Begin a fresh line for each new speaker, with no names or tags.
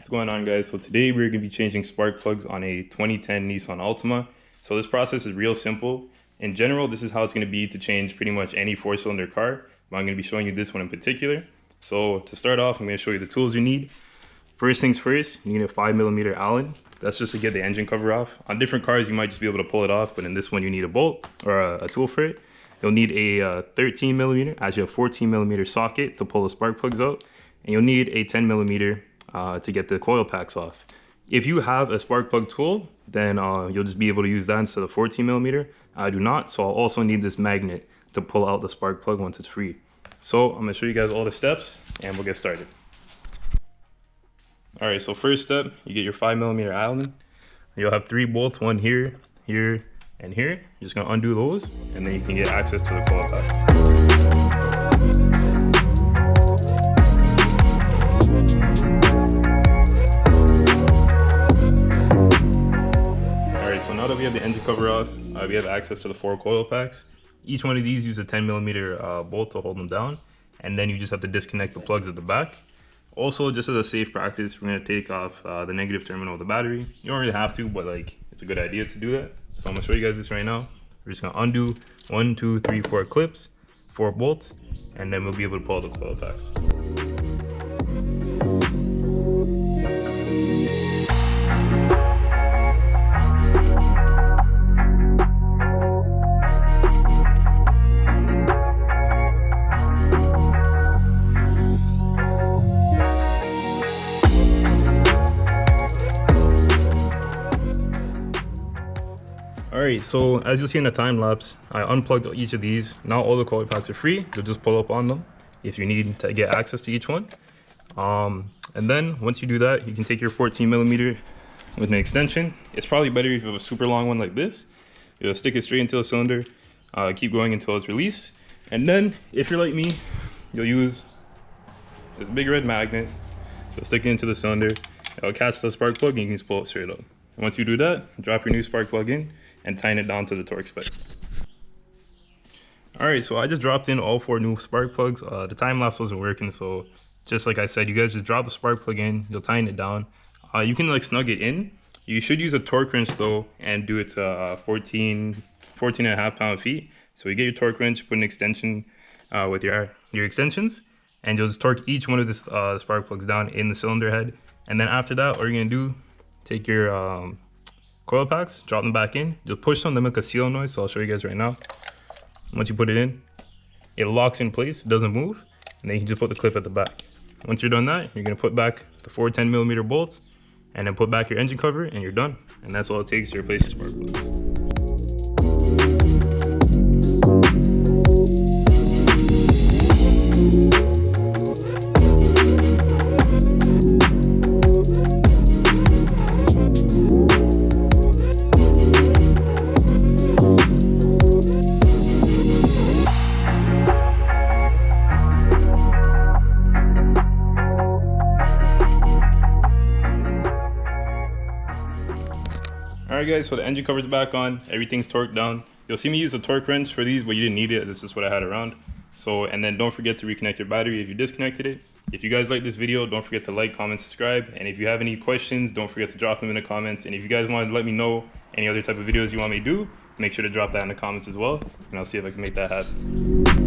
What's going on, guys? So today we're going to be changing spark plugs on a 2010 Nissan Altima. So this process is real simple. In general, this is how it's going to be to change pretty much any 4-cylinder car, but I'm going to be showing you this one in particular. So to start off, I'm going to show you the tools you need. First things first, you need a 5mm Allen. That's just to get the engine cover off. On different cars, you might just be able to pull it off, but in this one, you need a bolt or a tool for it. You'll need a 13mm, actually a 14mm socket to pull the spark plugs out, and you'll need a 10mm to get the coil packs off. If you have a spark plug tool, then you'll just be able to use that instead of 14mm. I do not, so I'll also need this magnet to pull out the spark plug once it's free. So I'm gonna show you guys all the steps and we'll get started. All right, so first step, you get your 5mm Allen. You'll have 3 bolts, one here, here, and here. You're just gonna undo those, and then you can get access to the coil packs. Now that we have the engine cover off, we have access to the 4 coil packs. Each one of these use a 10mm bolt to hold them down, and then you just have to disconnect the plugs at the back. Also, just as a safe practice, we're going to take off the negative terminal of the battery. You don't really have to, but like it's a good idea to do that. So I'm going to show you guys this right now. We're just going to undo 1, 2, 3, 4 clips, 4 bolts, and then we'll be able to pull out the coil packs. Alright, so as you'll see in the time lapse, I unplugged each of these. Now all the coil packs are free. You'll just pull up on them if you need to get access to each one. And then once you do that, you can take your 14mm with an extension. It's probably better if you have a super long one like this. You'll stick it straight into the cylinder, keep going until it's released. And then if you're like me, you'll use this big red magnet. You'll stick it into the cylinder. It'll catch the spark plug and you can just pull it straight up. And once you do that, drop your new spark plug in and tighten it down to the torque spec. All right, so I just dropped in all 4 new spark plugs. The time lapse wasn't working, so just like I said, you guys just drop the spark plug in, you'll tighten it down. You can like snug it in. You should use a torque wrench though and do it to 14 and a half pound-feet. So you get your torque wrench, put an extension with your extensions, and you'll just torque each one of the spark plugs down in the cylinder head. And then after that, what you're gonna do, take your coil packs, drop them back in. You'll push them, they make a seal noise, so I'll show you guys right now. Once you put it in, it locks in place, it doesn't move, and then you can just put the clip at the back. Once you're done that, you're gonna put back the 4 10mm bolts, and then put back your engine cover, and you're done. And that's all it takes to replace your spark plugs. Alright guys, so the engine cover's back on, everything's torqued down. You'll see me use a torque wrench for these, but you didn't need it, this is what I had around. So, and then don't forget to reconnect your battery if you disconnected it. If you guys like this video, don't forget to like, comment, subscribe. And if you have any questions, don't forget to drop them in the comments. And if you guys want to let me know any other type of videos you want me to do, make sure to drop that in the comments as well. And I'll see if I can make that happen.